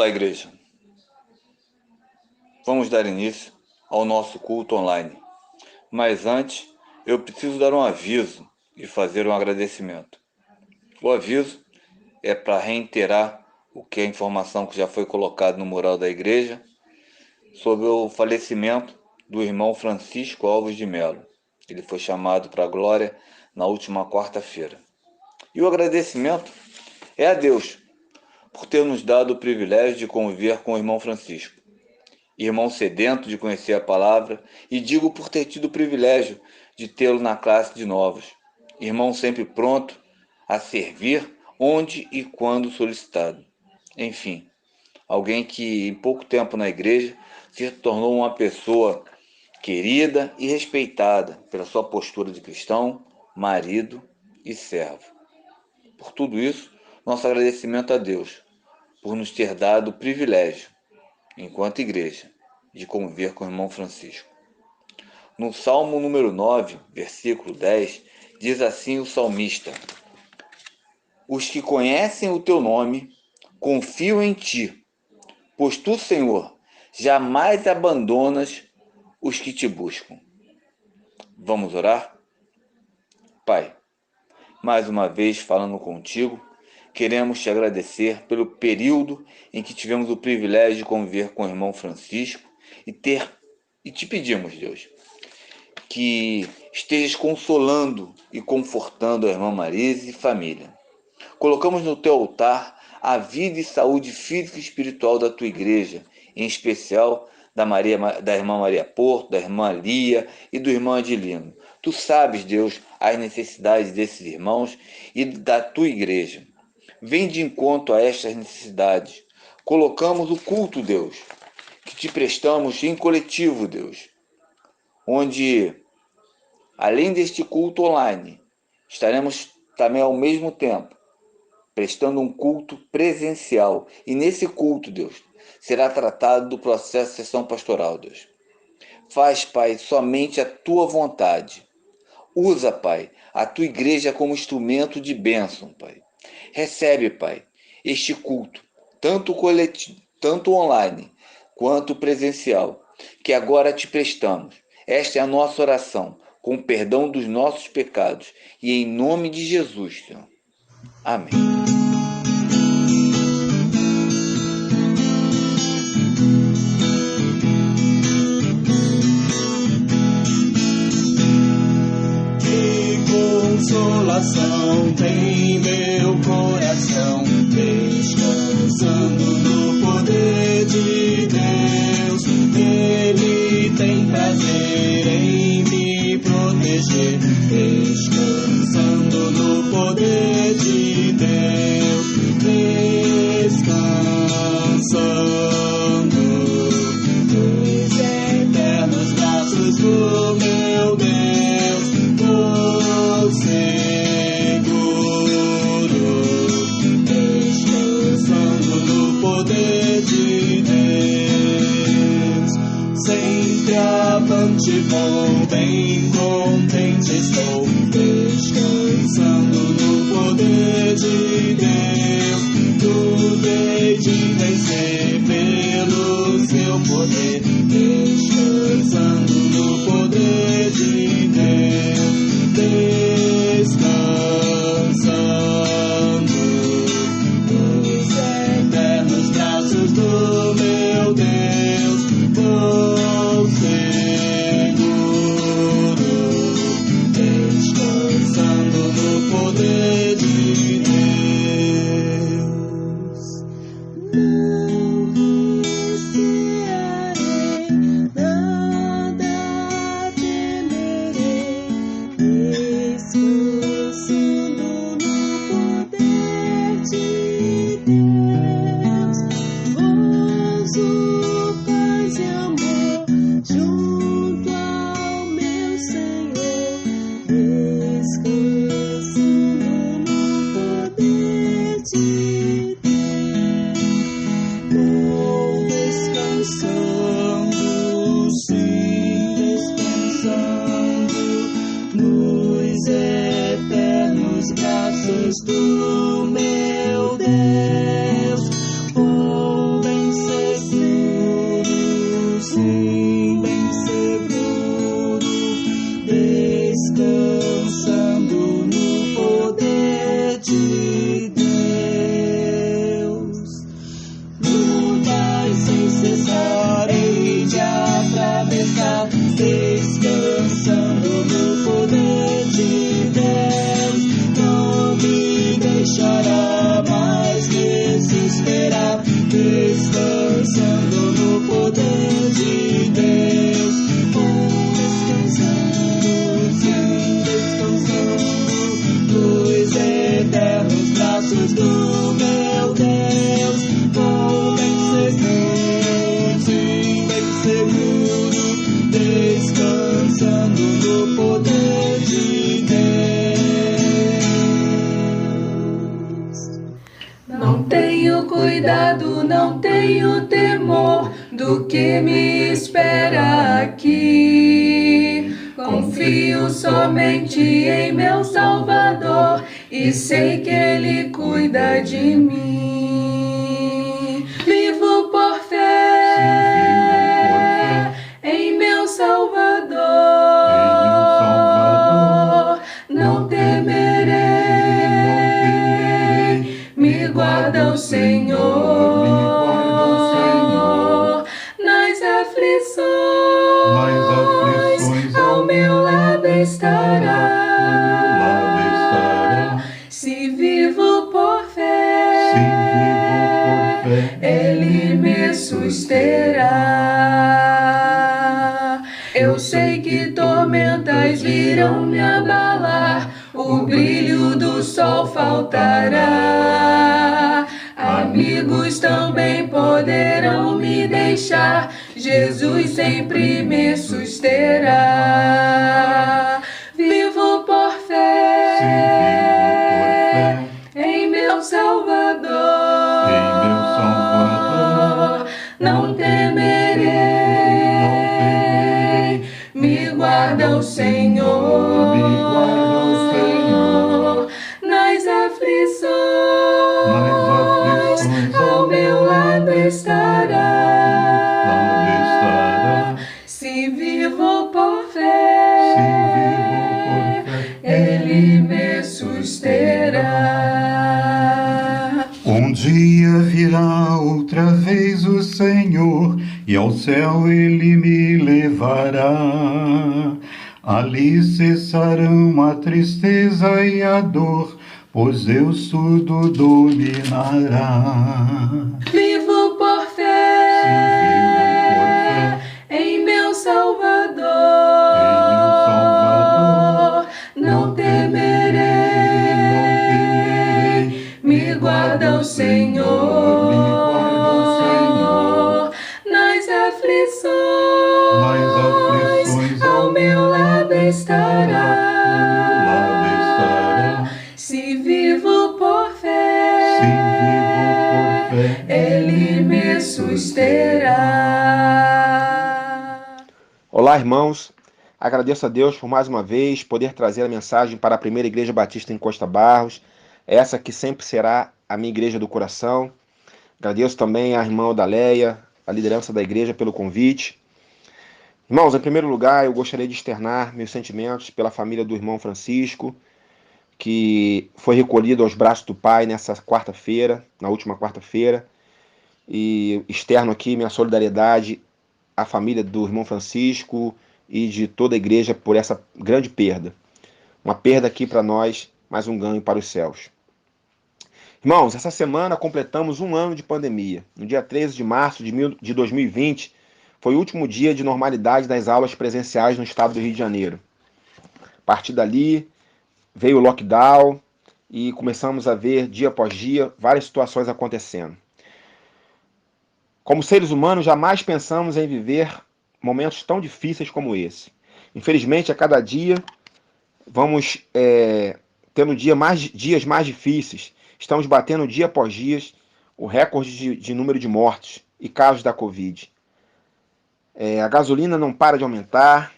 Olá, igreja. Vamos dar início ao nosso culto online. Mas antes, eu preciso dar um aviso e fazer um agradecimento. O aviso é para reiterar a informação que já foi colocada no mural da igreja sobre o falecimento do irmão Francisco Alves de Melo. Ele foi chamado para a glória na última quarta-feira. E o agradecimento é a Deus por ter nos dado o privilégio de conviver com o irmão Francisco, irmão sedento de conhecer a palavra, e digo por ter tido o privilégio de tê-lo na classe de novos, irmão sempre pronto a servir onde e quando solicitado. Enfim, alguém que em pouco tempo na igreja se tornou uma pessoa querida e respeitada pela sua postura de cristão, marido e servo. Por tudo isso, nosso agradecimento a Deus por nos ter dado o privilégio, enquanto igreja, de conviver com o irmão Francisco. No Salmo número 9, versículo 10, diz assim o salmista: Os que conhecem o teu nome confiam em ti, pois tu, Senhor, jamais abandonas os que te buscam. Vamos orar? Pai, mais uma vez falando contigo, queremos te agradecer pelo período em que tivemos o privilégio de conviver com o irmão Francisco e te pedimos, Deus, que estejas consolando e confortando a irmã Marisa e família. Colocamos no teu altar a vida e saúde física e espiritual da tua igreja, em especial da irmã Maria Porto, da irmã Lia e do irmão Adilino. Tu sabes, Deus, as necessidades desses irmãos e da tua igreja. Vem de encontro a estas necessidades. Colocamos o culto, Deus, que te prestamos em coletivo, Deus, onde, além deste culto online, estaremos também ao mesmo tempo prestando um culto presencial. E nesse culto, Deus, será tratado do processo de sessão pastoral, Deus. Faz, Pai, somente a tua vontade. Usa, Pai, a tua igreja como instrumento de bênção, Pai. Recebe, Pai, este culto, tanto coletivo, tanto online, quanto presencial, que agora te prestamos. Esta é a nossa oração, com o perdão dos nossos pecados, e em nome de Jesus, Senhor. Amém. Consolação tem meu coração, descansando no poder de Deus. Ele tem prazer em me proteger, descansando no poder de Deus. Descansando nos eternos braços do meu Deus. Seguro, descansando no poder de Deus. Sempre avante vou, bem contente estou, descansando no poder de Deus. Tudo hei de vencer pelo seu poder, descansando no poder de Deus. Descansando nos eternos braços do meu Deus, vou seguro, descansando no poder de Deus. Não recearei nada, temerei. Descansando no poder de Deus, gozo, paz e amor, junto ao meu Senhor, descansando no poder de Deus, descansando, sim, descansando nos eternos braços do meu Deus. Oh, cuidado, não tenho temor do que me espera aqui. Confio somente em meu Salvador e sei que Ele cuida de mim. Vivo por fé em meu Salvador, não temerei, me guarda o Senhor nas aflições, ao meu lado estará. Se vivo por fé, Ele me susterá. Eu sei que tormentas virão me abalar, o brilho do sol faltará. Amigos também poderão me deixar, Jesus sempre me susterá. Vivo por fé em meu Salvador, não temerei, me guarda o Senhor nas aflições, ao meu lado estará. Se vivo por fé, Ele me susterá. Um dia virá outra vez o Senhor, e ao céu Ele me levará. Ali cessarão a tristeza e a dor, pois Deus tudo dominará. Vivo por fé em meu Salvador, não temerei, me guarda o Senhor nas aflições, ao meu lado estará. Se vivo por fé, Ele me susterá. Olá, irmãos. Agradeço a Deus por mais uma vez poder trazer a mensagem para a Primeira Igreja Batista em Costa Barros, essa que sempre será a minha igreja do coração. Agradeço também à irmã Odaleia, a liderança da igreja, pelo convite. Irmãos, em primeiro lugar, eu gostaria de externar meus sentimentos pela família do irmão Francisco, que foi recolhido aos braços do Pai nessa quarta-feira, na última quarta-feira, e externo aqui minha solidariedade à família do irmão Francisco e de toda a igreja por essa grande perda. Uma perda aqui para nós, mas um ganho para os céus. Irmãos, essa semana completamos um ano de pandemia. No dia 13 de março de 2020, foi o último dia de normalidade das aulas presenciais no estado do Rio de Janeiro. A partir dali, veio o lockdown e começamos a ver, dia após dia, várias situações acontecendo. Como seres humanos, jamais pensamos em viver momentos tão difíceis como esse. Infelizmente, a cada dia, vamos tendo dias mais difíceis. Estamos batendo dia após dia o recorde de número de mortes e casos da Covid. A gasolina não para de aumentar,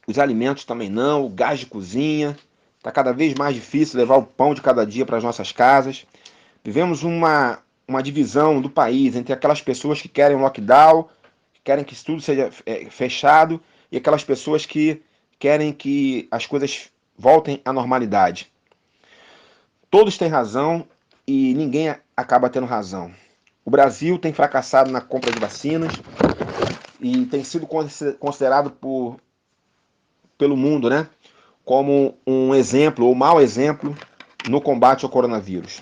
os alimentos também não, o gás de cozinha. Está cada vez mais difícil levar o pão de cada dia para as nossas casas. Vivemos uma divisão do país entre aquelas pessoas que querem um lockdown, que querem que tudo seja fechado, e aquelas pessoas que querem que as coisas voltem à normalidade. Todos têm razão e ninguém acaba tendo razão. O Brasil tem fracassado na compra de vacinas e tem sido considerado pelo mundo, né, como um exemplo ou mau exemplo no combate ao coronavírus.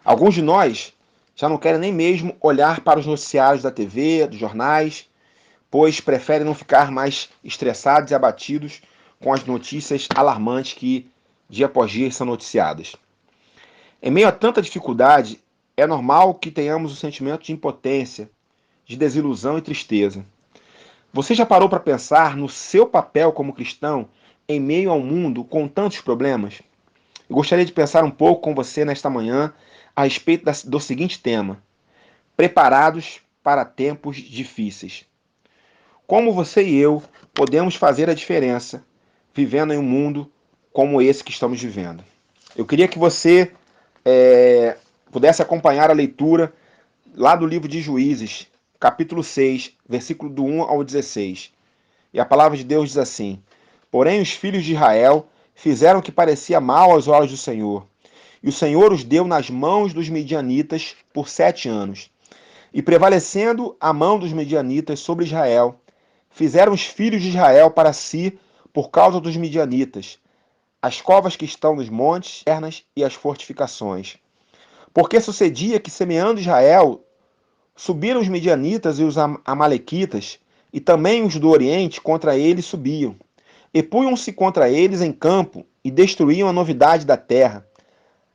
Alguns de nós já não querem nem mesmo olhar para os noticiários da TV, dos jornais, pois preferem não ficar mais estressados e abatidos com as notícias alarmantes que dia após dia são noticiadas. Em meio a tanta dificuldade, é normal que tenhamos um sentimento de impotência, de desilusão e tristeza. Você já parou para pensar no seu papel como cristão em meio ao mundo com tantos problemas? Eu gostaria de pensar um pouco com você nesta manhã a respeito do seguinte tema: preparados para tempos difíceis. Como você e eu podemos fazer a diferença vivendo em um mundo como esse que estamos vivendo? Eu queria que você pudesse acompanhar a leitura lá do livro de Juízes, capítulo 6, versículo do 1 ao 16. E a palavra de Deus diz assim: Porém os filhos de Israel fizeram o que parecia mal aos olhos do Senhor, e o Senhor os deu nas mãos dos midianitas por 7 anos. E prevalecendo a mão dos midianitas sobre Israel, fizeram os filhos de Israel para si, por causa dos midianitas, as covas que estão nos montes, e as fortificações. Porque sucedia que, semeando Israel, subiram os midianitas e os amalequitas, e também os do Oriente contra eles subiam. E punham-se contra eles em campo, e destruíam a novidade da terra,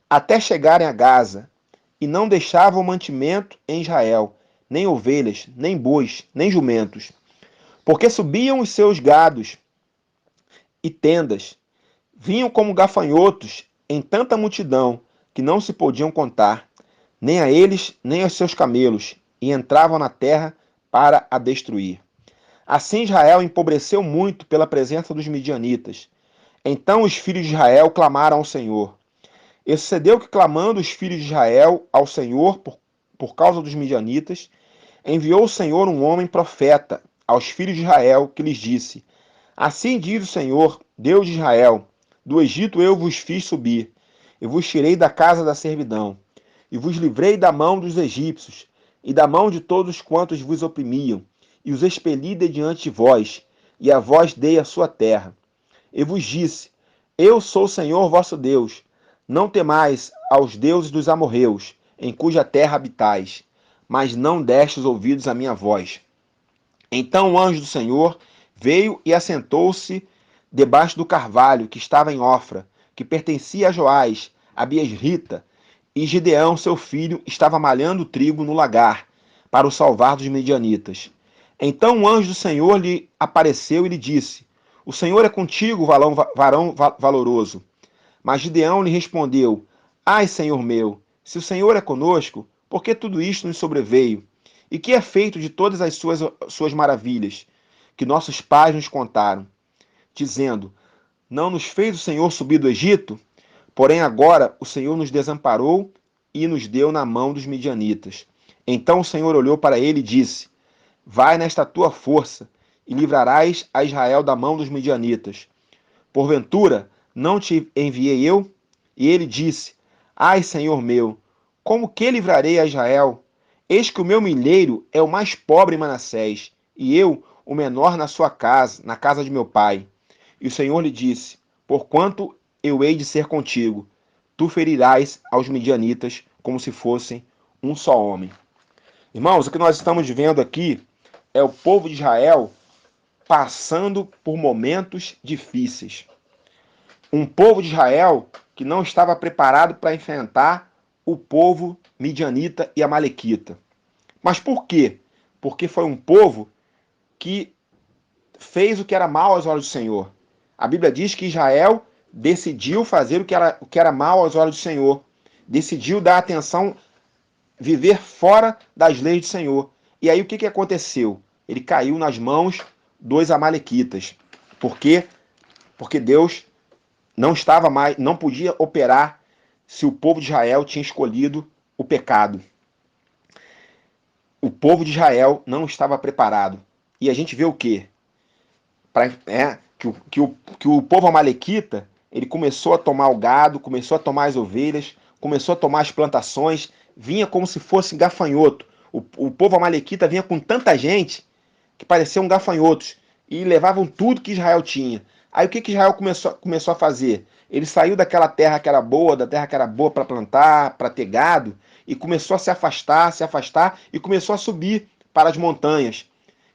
até chegarem a Gaza, e não deixavam mantimento em Israel, nem ovelhas, nem bois, nem jumentos. Porque subiam os seus gados e tendas, vinham como gafanhotos em tanta multidão, que não se podiam contar, nem a eles, nem aos seus camelos, e entravam na terra para a destruir. Assim Israel empobreceu muito pela presença dos midianitas. Então os filhos de Israel clamaram ao Senhor. E sucedeu que, clamando os filhos de Israel ao Senhor por causa dos midianitas, enviou o Senhor um homem profeta aos filhos de Israel, que lhes disse: Assim diz o Senhor, Deus de Israel: Do Egito eu vos fiz subir, e vos tirei da casa da servidão, e vos livrei da mão dos egípcios, e da mão de todos quantos vos oprimiam, e os expeli de diante de vós, e a vós dei a sua terra. E vos disse: Eu sou o Senhor vosso Deus. Não temais aos deuses dos amorreus, em cuja terra habitais, mas não destes ouvidos à minha voz. Então o anjo do Senhor veio e assentou-se debaixo do carvalho que estava em Ofra, que pertencia a Joás, a Biesrita, e Gideão, seu filho, estava malhando trigo no lagar, para o salvar dos midianitas. Então o anjo do Senhor lhe apareceu e lhe disse: O Senhor é contigo, varão valoroso. Mas Gideão lhe respondeu: Ai, Senhor meu, se o Senhor é conosco, por que tudo isto nos sobreveio? E que é feito de todas as suas maravilhas, que nossos pais nos contaram, dizendo: Não nos fez o Senhor subir do Egito? Porém agora o Senhor nos desamparou e nos deu na mão dos midianitas. Então o Senhor olhou para ele e disse: Vai nesta tua força, e livrarás a Israel da mão dos midianitas. Porventura, não te enviei eu? E ele disse: Ai, Senhor meu, como que livrarei a Israel? Eis que o meu milheiro é o mais pobre em Manassés, e eu, o menor na sua casa, na casa de meu pai. E o Senhor lhe disse: Porquanto eu hei de ser contigo, tu ferirás aos midianitas como se fossem um só homem. Irmãos, o que nós estamos vendo aqui é o povo de Israel passando por momentos difíceis. Um povo de Israel que não estava preparado para enfrentar o povo midianita e amalequita. Mas por quê? Porque foi um povo que fez o que era mal aos olhos do Senhor. A Bíblia diz que Israel decidiu fazer o que era mal aos olhos do Senhor. Decidiu dar atenção, viver fora das leis do Senhor. E aí o que aconteceu? Ele caiu nas mãos dos amalequitas. Por quê? Porque Deus não podia operar se o povo de Israel tinha escolhido o pecado. O povo de Israel não estava preparado. E a gente vê o quê? Que o povo amalequita, ele começou a tomar o gado, começou a tomar as ovelhas, começou a tomar as plantações, vinha como se fosse gafanhoto. O povo amalequita vinha com tanta gente que pareciam gafanhotos e levavam tudo que Israel tinha. Aí o que Israel começou a fazer? Ele saiu daquela terra que era boa, da terra que era boa para plantar, para ter gado, e começou a se afastar, e começou a subir para as montanhas.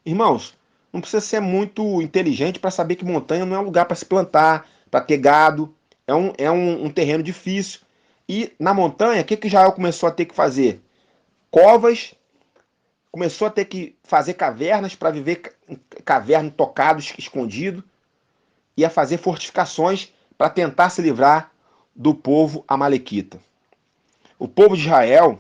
Irmãos, não precisa ser muito inteligente para saber que montanha não é um lugar para se plantar, para ter gado. É um terreno difícil. E na montanha, o que Israel começou a ter que fazer? Covas, começou a ter que fazer cavernas para viver caverna tocado, escondido, e a fazer fortificações para tentar se livrar do povo amalequita. O povo de Israel,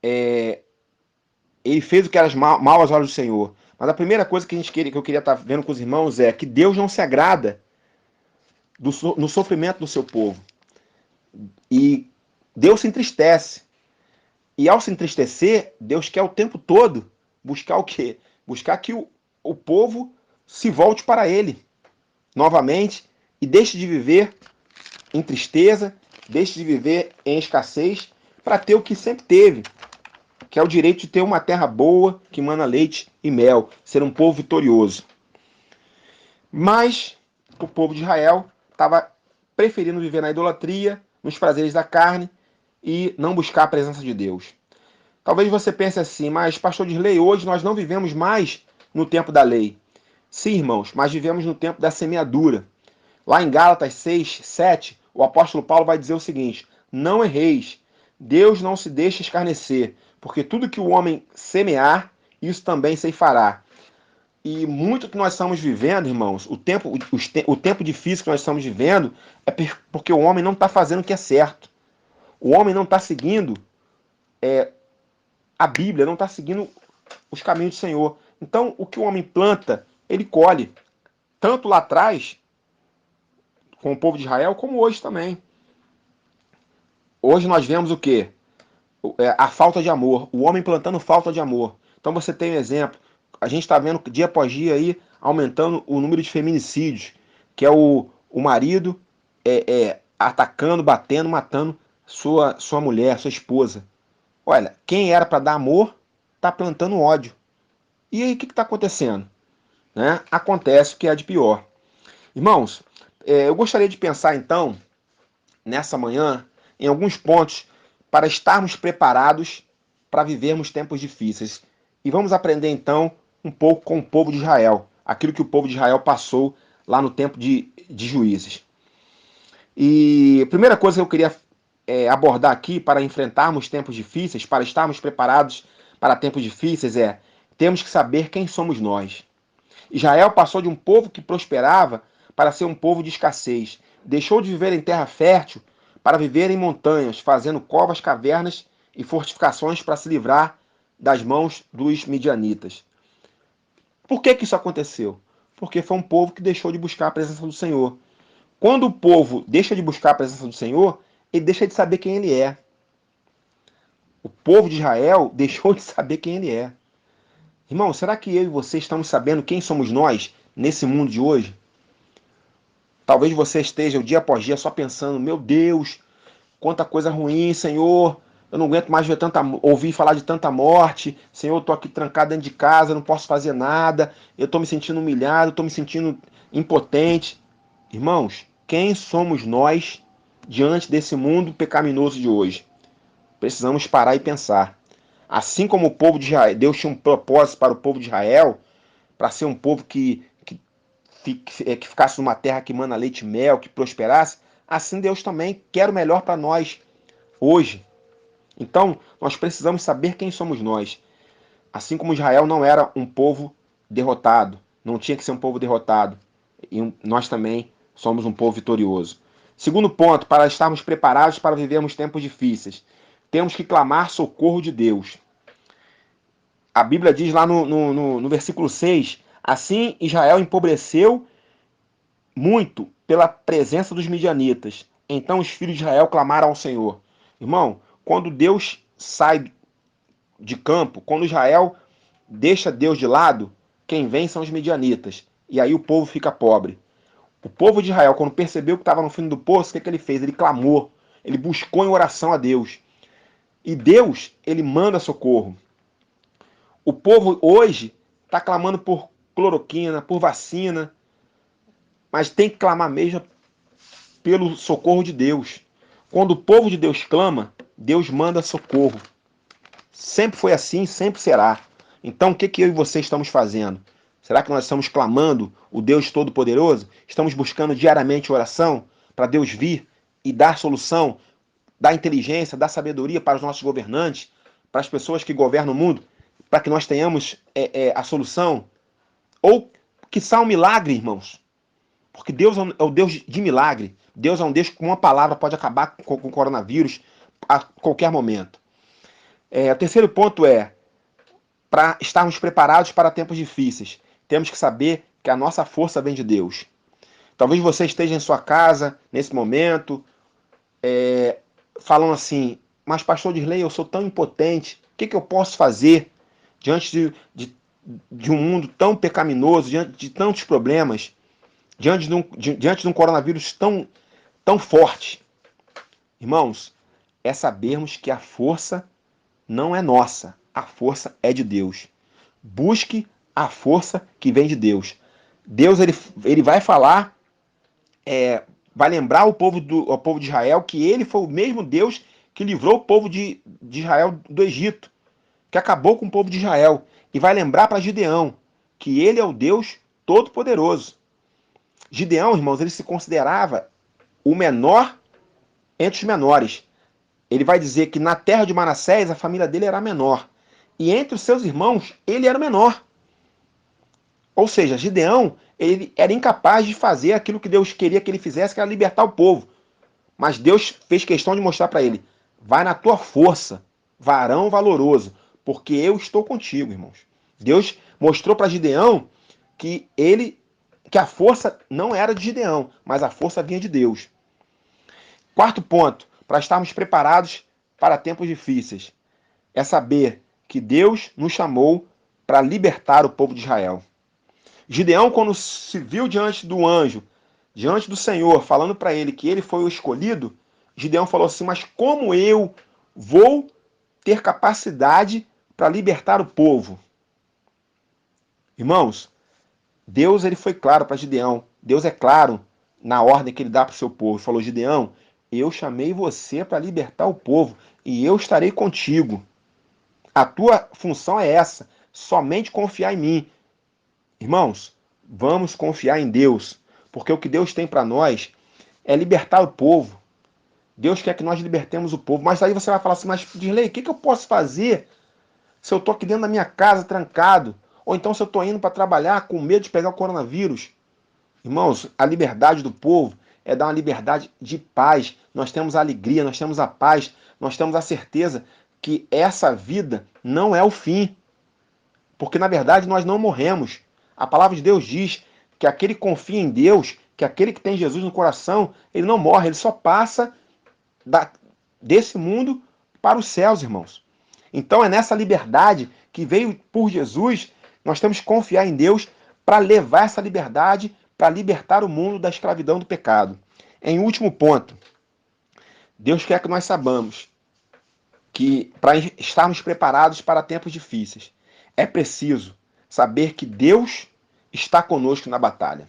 ele fez o que era mal aos olhos do Senhor. Mas a primeira coisa que eu queria estar vendo com os irmãos é que Deus não se agrada no sofrimento do seu povo. E Deus se entristece. E ao se entristecer, Deus quer o tempo todo buscar o quê? Buscar que o povo se volte para ele novamente e deixe de viver em tristeza, deixe de viver em escassez, para ter o que sempre teve, que é o direito de ter uma terra boa, que mana leite e mel, ser um povo vitorioso. Mas o povo de Israel estava preferindo viver na idolatria, nos prazeres da carne e não buscar a presença de Deus. Talvez você pense assim, mas pastor Dirley, hoje nós não vivemos mais no tempo da lei. Sim, irmãos, mas vivemos no tempo da semeadura. Lá em Gálatas 6, 7, o apóstolo Paulo vai dizer o seguinte: não erreis, Deus não se deixa escarnecer, porque tudo que o homem semear, isso também ceifará. E muito que nós estamos vivendo, irmãos, o tempo difícil que nós estamos vivendo é porque o homem não está fazendo o que é certo. O homem não está seguindo a Bíblia, não está seguindo os caminhos do Senhor. Então, o que o homem planta, ele colhe. Tanto lá atrás, com o povo de Israel, como hoje também. Hoje nós vemos o quê? A falta de amor. O homem plantando falta de amor. Então você tem um exemplo. A gente está vendo dia após dia aí aumentando o número de feminicídios, que é o marido atacando, batendo, matando sua mulher, sua esposa. Olha, quem era para dar amor está plantando ódio. E aí o que está acontecendo? Né? Acontece o que é de pior. Irmãos, eu gostaria de pensar então, nessa manhã, em alguns pontos para estarmos preparados para vivermos tempos difíceis. E vamos aprender então um pouco com o povo de Israel, aquilo que o povo de Israel passou lá no tempo de Juízes. E a primeira coisa que eu queria abordar aqui para enfrentarmos tempos difíceis, para estarmos preparados para tempos difíceis temos que saber quem somos nós. Israel passou de um povo que prosperava para ser um povo de escassez. Deixou de viver em terra fértil para viver em montanhas, fazendo covas, cavernas e fortificações para se livrar das mãos dos midianitas. Por que isso aconteceu? Porque foi um povo que deixou de buscar a presença do Senhor. Quando o povo deixa de buscar a presença do Senhor, ele deixa de saber quem ele é. O povo de Israel deixou de saber quem ele é. Irmão, será que eu e você estamos sabendo quem somos nós nesse mundo de hoje? Talvez você esteja o dia após dia só pensando: meu Deus, quanta coisa ruim, Senhor. Eu não aguento mais ouvir falar de tanta morte. Senhor, eu estou aqui trancado dentro de casa, não posso fazer nada. Eu estou me sentindo humilhado, estou me sentindo impotente. Irmãos, quem somos nós diante desse mundo pecaminoso de hoje? Precisamos parar e pensar. Assim como o povo de Israel, Deus tinha um propósito para o povo de Israel, para ser um povo que ficasse numa terra que mana leite e mel, que prosperasse, assim Deus também quer o melhor para nós hoje. Então, nós precisamos saber quem somos nós. Assim como Israel não era um povo derrotado, não tinha que ser um povo derrotado, e nós também somos um povo vitorioso. Segundo ponto, para estarmos preparados para vivermos tempos difíceis, temos que clamar socorro de Deus. A Bíblia diz lá no versículo 6, assim Israel empobreceu muito pela presença dos midianitas. Então os filhos de Israel clamaram ao Senhor. Irmão, quando Deus sai de campo, quando Israel deixa Deus de lado, quem vem são os midianitas. E aí o povo fica pobre. O povo de Israel, quando percebeu que estava no fim do poço, o que ele fez? Ele clamou, ele buscou em oração a Deus. E Deus, ele manda socorro. O povo hoje está clamando por cloroquina, por vacina, mas tem que clamar mesmo pelo socorro de Deus. Quando o povo de Deus clama, Deus manda socorro. Sempre foi assim, sempre será. Então o que eu e você estamos fazendo? Será que nós estamos clamando o Deus Todo-Poderoso? Estamos buscando diariamente oração para Deus vir e dar solução, dar inteligência, dar sabedoria para os nossos governantes, para as pessoas que governam o mundo, para que nós tenhamos a solução? Ou quiçá um milagre, irmãos? Porque Deus é o Deus de milagre. Deus é um Deus que com uma palavra pode acabar com o coronavírus, a qualquer momento. O terceiro ponto é, para estarmos preparados para tempos difíceis, temos que saber que a nossa força vem de Deus. Talvez você esteja em sua casa, nesse momento, falando assim, mas pastor Dirley, eu sou tão impotente, o que eu posso fazer diante de um mundo tão pecaminoso, diante de tantos problemas, diante de um coronavírus tão forte? Irmãos, é sabermos que a força não é nossa, a força é de Deus. Busque a força que vem de Deus. Deus ele vai falar, vai lembrar o povo de Israel que ele foi o mesmo Deus que livrou o povo de Israel do Egito, que acabou com o povo de Israel. E vai lembrar para Gideão que ele é o Deus Todo-Poderoso. Gideão, irmãos, ele se considerava o menor entre os menores. Ele vai dizer que na terra de Manassés a família dele era a menor. E entre os seus irmãos, ele era o menor. Ou seja, Gideão, ele era incapaz de fazer aquilo que Deus queria que ele fizesse, que era libertar o povo. Mas Deus fez questão de mostrar para ele, vai na tua força, varão valoroso, porque eu estou contigo, irmãos. Deus mostrou para Gideão que a força não era de Gideão, mas a força vinha de Deus. Quarto ponto, para estarmos preparados para tempos difíceis, é saber que Deus nos chamou para libertar o povo de Israel. Gideão, quando se viu diante do anjo, diante do Senhor, falando para ele que ele foi o escolhido, Gideão falou assim, mas como eu vou ter capacidade para libertar o povo? Irmãos, Deus ele foi claro para Gideão. Deus é claro na ordem que ele dá para o seu povo. Ele falou, Gideão, eu chamei você para libertar o povo e eu estarei contigo. A tua função é essa, somente confiar em mim. Irmãos, vamos confiar em Deus, porque o que Deus tem para nós é libertar o povo. Deus quer que nós libertemos o povo. Mas aí você vai falar assim, mas Dirley, o que eu posso fazer se eu estou aqui dentro da minha casa trancado? Ou então se eu estou indo para trabalhar com medo de pegar o coronavírus? Irmãos, a liberdade do povo é dar uma liberdade de paz. Nós temos a alegria, nós temos a paz, nós temos a certeza que essa vida não é o fim. Porque, na verdade, nós não morremos. A palavra de Deus diz que aquele que confia em Deus, que aquele que tem Jesus no coração, ele não morre, ele só passa desse mundo para os céus, irmãos. Então, é nessa liberdade que veio por Jesus, nós temos que confiar em Deus para levar essa liberdade, para libertar o mundo da escravidão do pecado. Em último ponto, Deus quer que nós saibamos que para estarmos preparados para tempos difíceis, é preciso saber que Deus está conosco na batalha.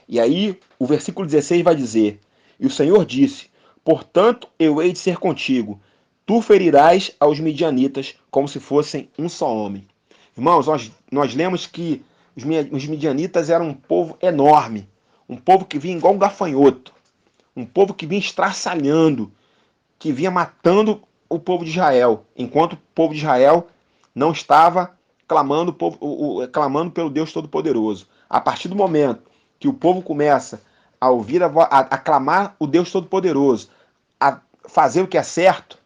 E aí, o versículo 16 vai dizer, e o Senhor disse, portanto, eu hei de ser contigo, tu ferirás aos midianitas como se fossem um só homem. Irmãos, nós lemos que os midianitas eram um povo enorme, um povo que vinha igual um gafanhoto, um povo que vinha estraçalhando, que vinha matando o povo de Israel, enquanto o povo de Israel não estava clamando pelo Deus Todo-Poderoso. A partir do momento que o povo começa a ouvir a clamar o Deus Todo-Poderoso, a fazer o que é certo,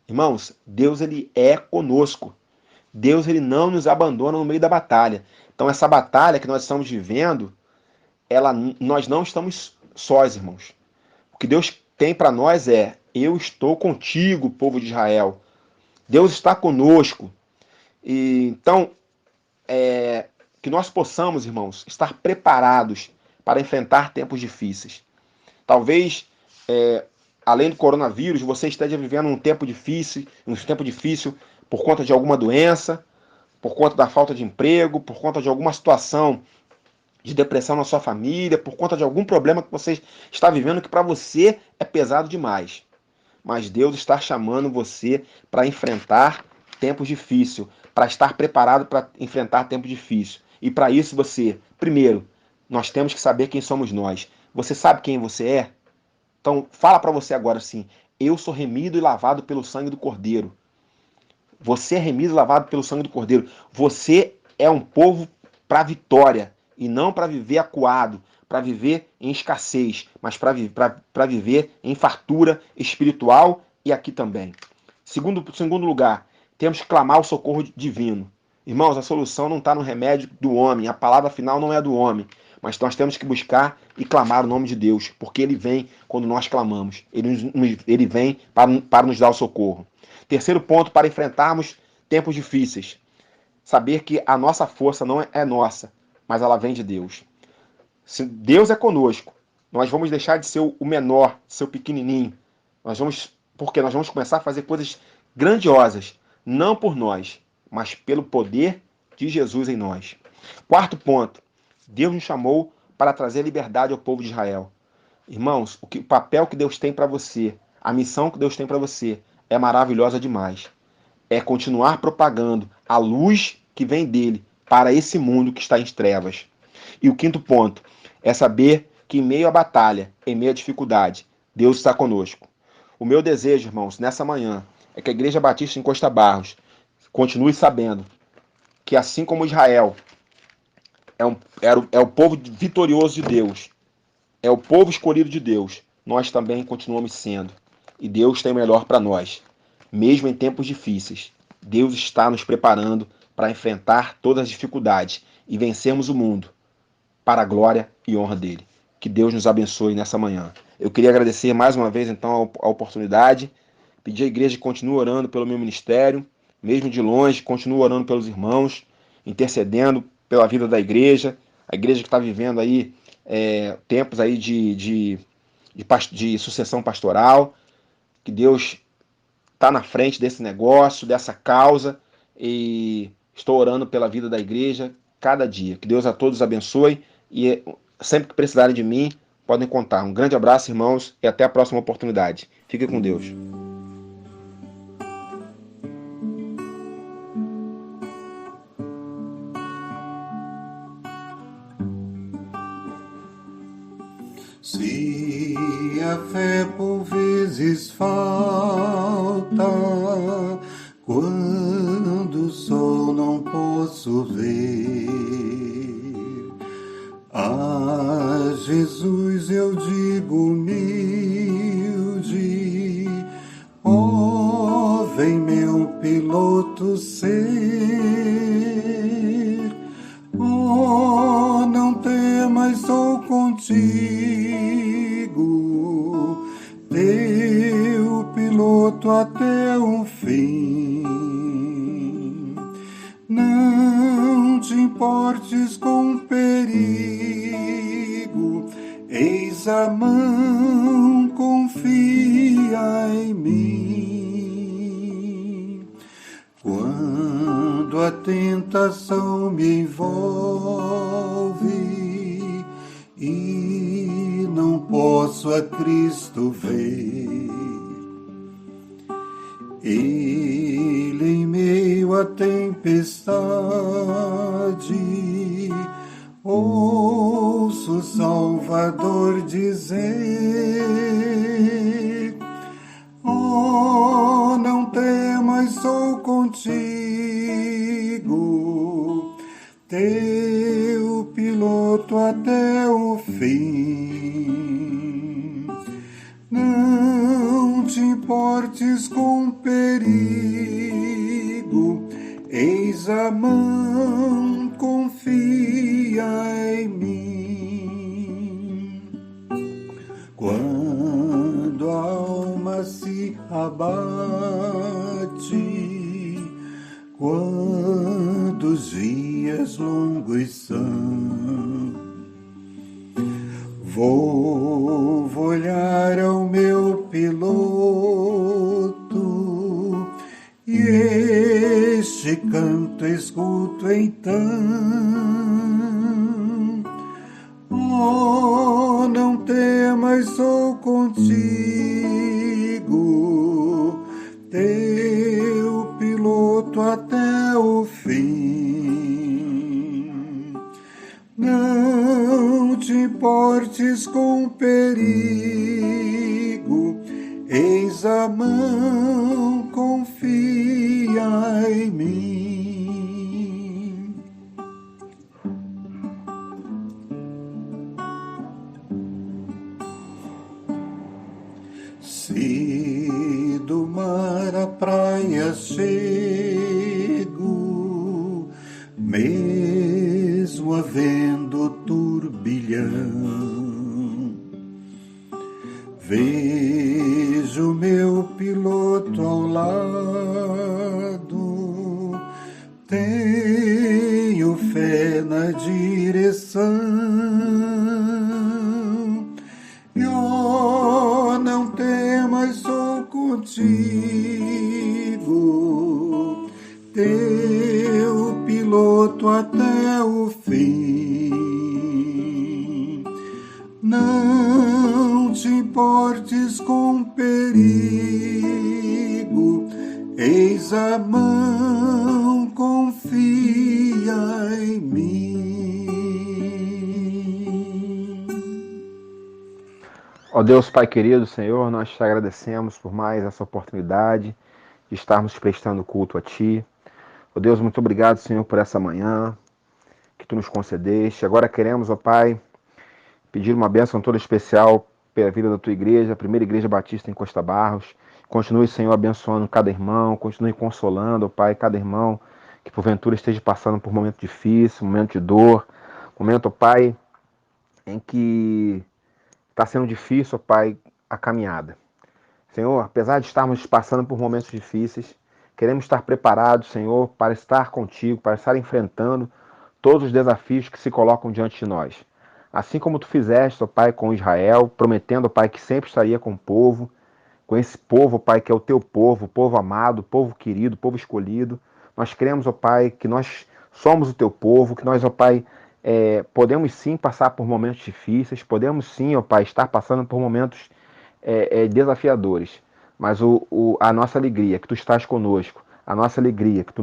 irmãos, Deus ele é conosco. Deus ele não nos abandona no meio da batalha. Então essa batalha que nós estamos vivendo, nós não estamos sós, irmãos. O que Deus tem para nós é, eu estou contigo, povo de Israel. Deus está conosco. E, então, que nós possamos, irmãos, estar preparados para enfrentar tempos difíceis. Talvez, além do coronavírus, você esteja vivendo um tempo difícil por conta de alguma doença, por conta da falta de emprego, por conta de alguma situação de depressão na sua família, por conta de algum problema que você está vivendo que para você é pesado demais. Mas Deus está chamando você para enfrentar tempos difíceis, para estar preparado para enfrentar tempos difíceis. E para isso primeiro, nós temos que saber quem somos nós. Você sabe quem você é? Então, fala para você agora assim, eu sou remido e lavado pelo sangue do Cordeiro. Você é remido e lavado pelo sangue do Cordeiro. Você é um povo para a vitória e não para viver acuado, para viver em escassez, mas para viver em fartura espiritual e aqui também. Segundo lugar, temos que clamar o socorro divino. Irmãos, a solução não está no remédio do homem, a palavra final não é do homem, mas nós temos que buscar e clamar o nome de Deus, porque Ele vem quando nós clamamos, Ele vem para nos dar o socorro. Terceiro ponto, para enfrentarmos tempos difíceis, saber que a nossa força não é nossa, mas ela vem de Deus. Se Deus é conosco, nós vamos deixar de ser o menor, de ser o pequenininho, porque nós vamos começar a fazer coisas grandiosas, não por nós, mas pelo poder de Jesus em nós. Quarto ponto, Deus nos chamou para trazer liberdade ao povo de Israel. Irmãos, o papel que Deus tem para você, a missão que Deus tem para você é maravilhosa demais. É continuar propagando a luz que vem dele para esse mundo que está em trevas. E o quinto ponto é saber que em meio à batalha, em meio à dificuldade, Deus está conosco. O meu desejo, irmãos, nessa manhã, é que a Igreja Batista em Costa Barros continue sabendo que, assim como Israel é o povo vitorioso de Deus, é o povo escolhido de Deus, nós também continuamos sendo. E Deus tem o melhor para nós. Mesmo em tempos difíceis, Deus está nos preparando para enfrentar todas as dificuldades e vencermos o mundo para a glória e honra dele. Que Deus nos abençoe nessa manhã. Eu queria agradecer mais uma vez, então, a oportunidade, pedir à igreja que continue orando pelo meu ministério, mesmo de longe, continue orando pelos irmãos, intercedendo pela vida da igreja, a igreja que está vivendo aí tempos aí de sucessão pastoral, que Deus está na frente desse negócio, dessa causa, e estou orando pela vida da igreja cada dia. Que Deus a todos abençoe e sempre que precisarem de mim, podem contar. Um grande abraço, irmãos, e até a próxima oportunidade. Fique com Deus. Se a fé por vezes falta, quando o sol não posso ver, a Jesus eu digo humilde, ó, vem meu piloto ser, ó, não temas, sou contigo, teu piloto até o fim. Não te importes com perigo, eis a mão, confia em mim. Quando a tentação me envolve e não posso a Cristo ver, Ele em meio à tempestade, ouço o Salvador dizer, oh, não temas, sou contigo, teu piloto até o fim. Não te importes com perigo, eis a mão, confia em mim. Quando a alma se abate, quando os dias longos são, vou olhar ao meu piloto e este canto escuto então. Oh, não temas, sou contigo, teu piloto até o fim. Não te importes com perigo, eis a mão, confia em mim. Se do mar à praia chego, mesmo havendo turbilhão. Vejo meu piloto ao lado, tenho fé na direção. E oh, não temas, sou contigo, teu piloto até o fim. Não te importes com perigo, eis a mão, confia em mim. Ó Deus Pai querido, Senhor, nós te agradecemos por mais essa oportunidade de estarmos prestando culto a Ti. Ó Deus, muito obrigado, Senhor, por essa manhã que Tu nos concedeste. Agora queremos, ó Pai, pedir uma bênção toda especial pela vida da Tua igreja, a primeira igreja batista em Costa Barros. Continue, Senhor, abençoando cada irmão, continue consolando, ó Pai, cada irmão que porventura esteja passando por um momento difícil, um momento de dor, momento, ó Pai, em que está sendo difícil, ó Pai, a caminhada. Senhor, apesar de estarmos passando por momentos difíceis, queremos estar preparados, Senhor, para estar contigo, para estar enfrentando todos os desafios que se colocam diante de nós. Assim como Tu fizeste, ó Pai, com Israel, prometendo, ó Pai, que sempre estaria com o povo, com esse povo, ó Pai, que é o Teu povo, povo amado, povo querido, povo escolhido. Nós cremos, ó Pai, que nós somos o Teu povo, que nós, ó Pai, podemos sim passar por momentos difíceis, podemos sim, ó Pai, estar passando por momentos desafiadores, mas a nossa alegria, que Tu estás conosco, a nossa alegria, que Tu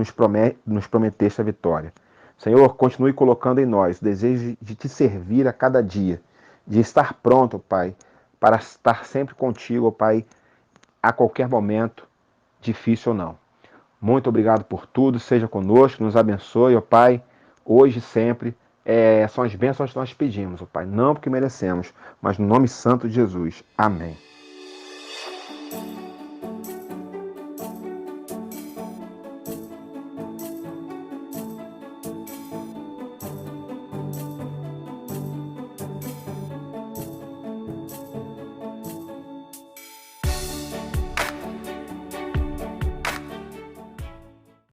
nos prometeste a vitória. Senhor, continue colocando em nós o desejo de Te servir a cada dia, de estar pronto, ó Pai, para estar sempre contigo, ó Pai, a qualquer momento, difícil ou não. Muito obrigado por tudo, seja conosco, nos abençoe, ó Pai, hoje e sempre. São as bênçãos que nós pedimos, ó Pai, não porque merecemos, mas no nome santo de Jesus. Amém.